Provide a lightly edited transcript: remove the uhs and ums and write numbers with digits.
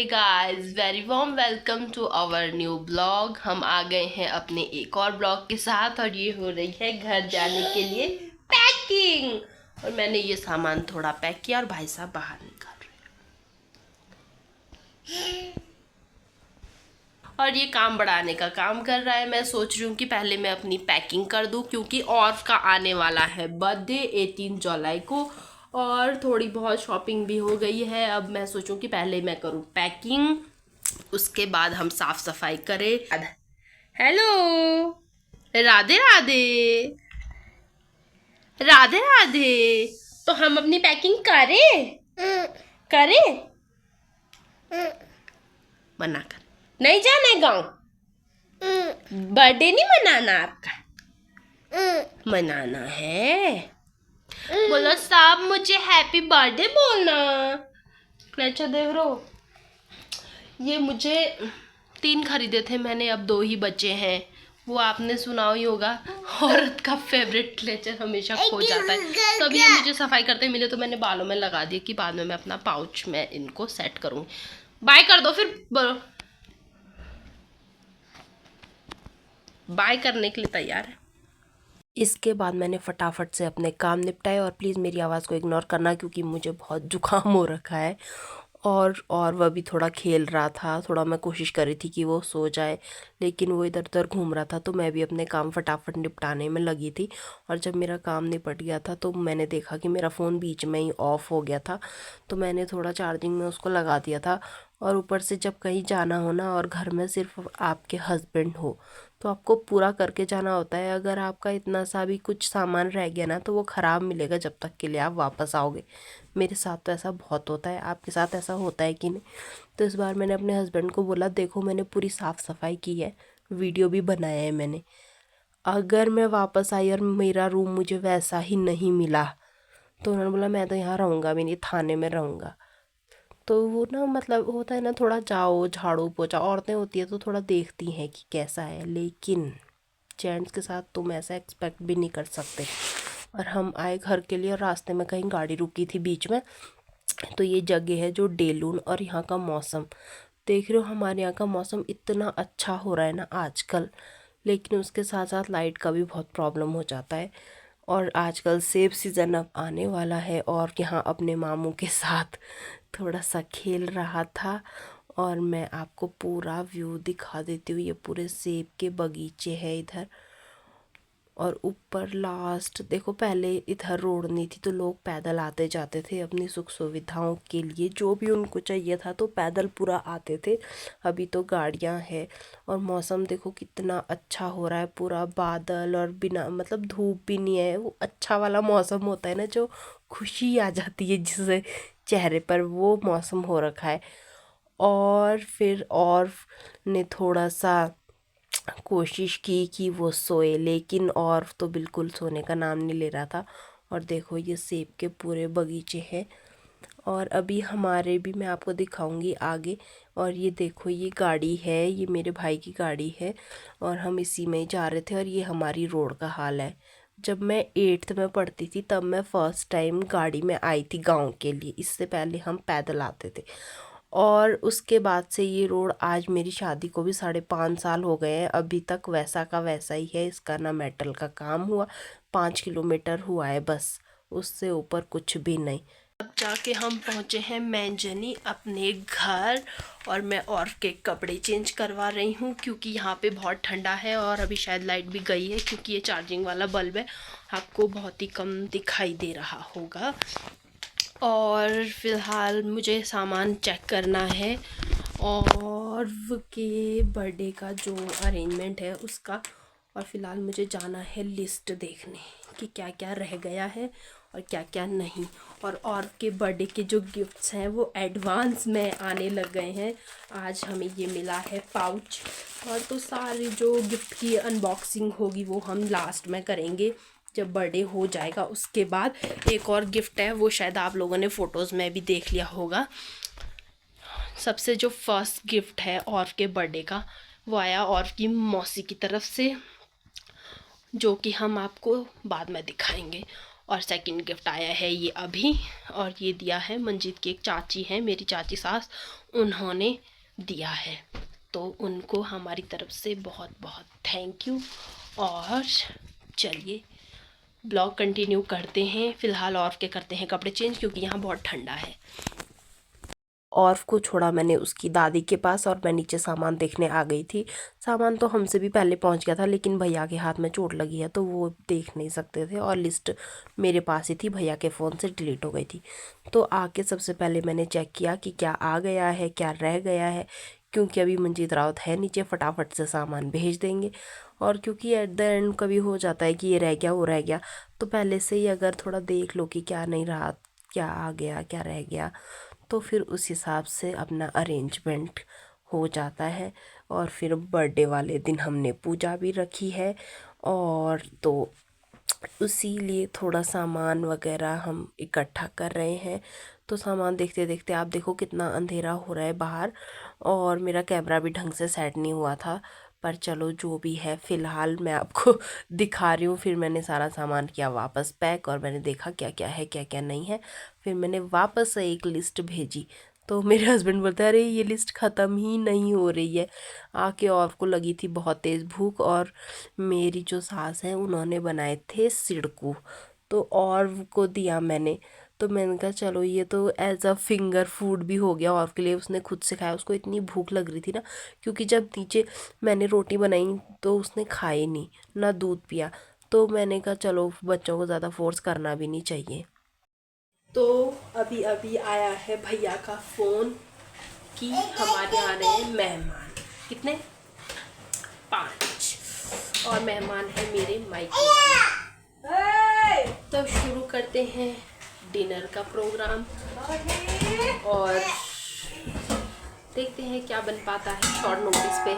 Guys, very warm welcome to our new blog. हम आ गए हैं अपने एक और ब्लॉग के साथ और ये हो रही है घर जाने के लिए पैकिंग। और मैंने ये सामान थोड़ा पैक किया और भाई साहब बाहर निकल रहे हैं और ये काम बढ़ाने का काम कर रहा है। मैं सोच रही हूँ कि पहले मैं अपनी पैकिंग कर दूँ क्योंकि ऑर्फ का आने वाला है बर्थडे 18 जुलाई को और थोड़ी बहुत शॉपिंग भी हो गई है। अब मैं सोचूं कि पहले मैं करूँ पैकिंग, उसके बाद हम साफ सफाई करें। हेलो, राधे राधे, राधे राधे। तो हम अपनी पैकिंग करें करें मना कर, नहीं जाना है गाँव। बर्थडे नहीं मनाना आपका, मनाना है। बोलो साहब, मुझे हैप्पी बर्थडे बोलना। अच्छा देख रो, ये मुझे 3 खरीदे थे मैंने, अब 2 ही बचे हैं। वो आपने सुना ही होगा, औरत का फेवरेट क्लेचर हमेशा खो जाता है। तो अभी ये मुझे सफाई करते मिले तो मैंने बालों में लगा दिया कि बाद में मैं अपना पाउच में इनको सेट करूँगी। बाय कर दो फिर, बाय करने के लिए तैयार है। इसके बाद मैंने फटाफट से अपने काम निपटाए और प्लीज़ मेरी आवाज़ को इग्नोर करना क्योंकि मुझे बहुत जुकाम हो रखा है। और वह भी थोड़ा खेल रहा था, थोड़ा मैं कोशिश कर रही थी कि वो सो जाए लेकिन वो इधर उधर घूम रहा था, तो मैं भी अपने काम फटाफट निपटाने में लगी थी। और जब मेरा काम निपट गया था तो मैंने देखा कि मेरा फ़ोन बीच में ही ऑफ़ हो गया था, तो मैंने थोड़ा चार्जिंग में उसको लगा दिया था। और ऊपर से जब कहीं जाना हो ना और घर में सिर्फ आपके हस्बैंड हो तो आपको पूरा करके जाना होता है। अगर आपका इतना सा भी कुछ सामान रह गया ना तो वो ख़राब मिलेगा जब तक के लिए आप वापस आओगे। मेरे साथ तो ऐसा बहुत होता है, आपके साथ ऐसा होता है कि नहीं? तो इस बार मैंने अपने हस्बैंड को बोला, देखो मैंने पूरी साफ़ सफाई की है, वीडियो भी बनाया है मैंने। अगर मैं वापस आई और मेरा रूम मुझे वैसा ही नहीं मिला तो उन्होंने बोला मैं तो यहाँ रहूँगा भी नहीं, थाने में रहूँगा। तो वो ना मतलब होता है ना, थोड़ा जाओ झाड़ू पोछा, औरतें होती है तो थोड़ा देखती हैं कि कैसा है, लेकिन जेंट्स के साथ तुम ऐसा एक्सपेक्ट भी नहीं कर सकते। और हम आए घर के लिए और रास्ते में कहीं गाड़ी रुकी थी बीच में, तो ये जगह है जो डेलून। और यहाँ का मौसम देख रहे हो, हमारे यहाँ का मौसम इतना अच्छा हो रहा है ना आजकल, लेकिन उसके साथ साथ लाइट का भी बहुत प्रॉब्लम हो जाता है। और आजकल सेब सीज़न अब आने वाला है और यहाँ अपने मामू के साथ थोड़ा सा खेल रहा था। और मैं आपको पूरा व्यू दिखा देती हूँ, ये पूरे सेब के बगीचे हैं इधर। और ऊपर लास्ट देखो, पहले इधर रोड नहीं थी तो लोग पैदल आते जाते थे अपनी सुख सुविधाओं के लिए, जो भी उनको चाहिए था तो पैदल पूरा आते थे। अभी तो गाड़ियां हैं। और मौसम देखो कितना अच्छा हो रहा है, पूरा बादल और बिना मतलब धूप भी नहीं है, वो अच्छा वाला मौसम होता है ना जो खुशी आ जाती है जिससे चेहरे पर, वो मौसम हो रखा है। और फिर और ने थोड़ा सा कोशिश की कि वो सोए, लेकिन और तो बिल्कुल सोने का नाम नहीं ले रहा था। और देखो ये सेब के पूरे बगीचे हैं और अभी हमारे भी मैं आपको दिखाऊंगी आगे। और ये देखो ये गाड़ी है, ये मेरे भाई की गाड़ी है और हम इसी में जा रहे थे। और ये हमारी रोड का हाल है। जब मैं 8th में पढ़ती थी तब मैं फ़र्स्ट टाइम गाड़ी में आई थी गांव के लिए, इससे पहले हम पैदल आते थे। और उसके बाद से ये रोड, आज मेरी शादी को भी 5.5 साल हो गए हैं, अभी तक वैसा का वैसा ही है। इसका ना मेटल का काम हुआ, 5 किलोमीटर हुआ है बस, उससे ऊपर कुछ भी नहीं। अब जाके हम पहुँचे हैं मैंजनी अपने घर और मैं और के कपड़े चेंज करवा रही हूँ क्योंकि यहाँ पे बहुत ठंडा है। और अभी शायद लाइट भी गई है क्योंकि ये चार्जिंग वाला बल्ब है, आपको बहुत ही कम दिखाई दे रहा होगा। और फ़िलहाल मुझे सामान चेक करना है और के बर्थडे का जो अरेंजमेंट है उसका। और फ़िलहाल मुझे जाना है लिस्ट देखने कि क्या क्या रह गया है और क्या क्या नहीं। और के बर्थडे के जो गिफ्ट्स हैं वो एडवांस में आने लग गए हैं। आज हमें ये मिला है पाउच, और तो सारी जो गिफ्ट की अनबॉक्सिंग होगी वो हम लास्ट में करेंगे जब बर्थडे हो जाएगा। उसके बाद एक और गिफ्ट है, वो शायद आप लोगों ने फ़ोटोज़ में भी देख लिया होगा। सबसे जो फर्स्ट गिफ्ट है और के बर्थडे का, वो आया और की मौसी की तरफ से, जो कि हम आपको बाद में दिखाएंगे। और सेकंड गिफ्ट आया है ये अभी, और ये दिया है मंजीत की एक चाची है, मेरी चाची सास, उन्होंने दिया है। तो उनको हमारी तरफ से बहुत बहुत थैंक यू। और चलिए ब्लॉग कंटिन्यू करते हैं। फ़िलहाल ऑर्फ के करते हैं कपड़े चेंज, क्योंकि यहाँ बहुत ठंडा है। ऑर्फ को छोड़ा मैंने उसकी दादी के पास, और मैं नीचे सामान देखने आ गई थी। सामान तो हमसे भी पहले पहुंच गया था, लेकिन भैया के हाथ में चोट लगी है तो वो देख नहीं सकते थे, और लिस्ट मेरे पास ही थी, भैया के फ़ोन से डिलीट हो गई थी। तो आके सबसे पहले मैंने चेक किया कि क्या आ गया है, क्या रह गया है, क्योंकि अभी मंजीत राउत है नीचे, फटाफट से सामान भेज देंगे। और क्योंकि एट द एंड कभी हो जाता है कि ये रह गया वो रह गया, तो पहले से ही अगर थोड़ा देख लो कि क्या नहीं रहा, क्या आ गया क्या रह गया, तो फिर उस हिसाब से अपना अरेंजमेंट हो जाता है। और फिर बर्थडे वाले दिन हमने पूजा भी रखी है, और तो उसी लिए थोड़ा सामान वगैरह हम इकट्ठा कर रहे हैं। तो सामान देखते देखते आप देखो कितना अंधेरा हो रहा है बाहर, और मेरा कैमरा भी ढंग से सेट नहीं हुआ था। पर चलो जो भी है, फ़िलहाल मैं आपको दिखा रही हूँ। फिर मैंने सारा सामान किया वापस पैक, और मैंने देखा क्या क्या है क्या क्या नहीं है। फिर मैंने वापस से एक लिस्ट भेजी, तो मेरे हस्बैंड बोलते हैं अरे ये लिस्ट ख़त्म ही नहीं हो रही है। आके और को लगी थी बहुत तेज़ भूख, और मेरी जो सास है उन्होंने बनाए थे सिड़कू, तो और को दिया मैंने। तो मैंने कहा चलो ये तो एज अ फिंगर फूड भी हो गया, और के लिए उसने खुद से खाया। उसको इतनी भूख लग रही थी ना, क्योंकि जब नीचे मैंने रोटी बनाई तो उसने खाई नहीं, ना दूध पिया। तो मैंने कहा चलो बच्चों को ज़्यादा फोर्स करना भी नहीं चाहिए। तो अभी अभी आया है भैया का फ़ोन कि हमारे आ रहे हैं मेहमान। कितने? 5। और मेहमान है मेरे मायके वाले। तो शुरू करते हैं डिनर का प्रोग्राम, और देखते हैं क्या बन पाता है शॉर्ट नोटिस पे।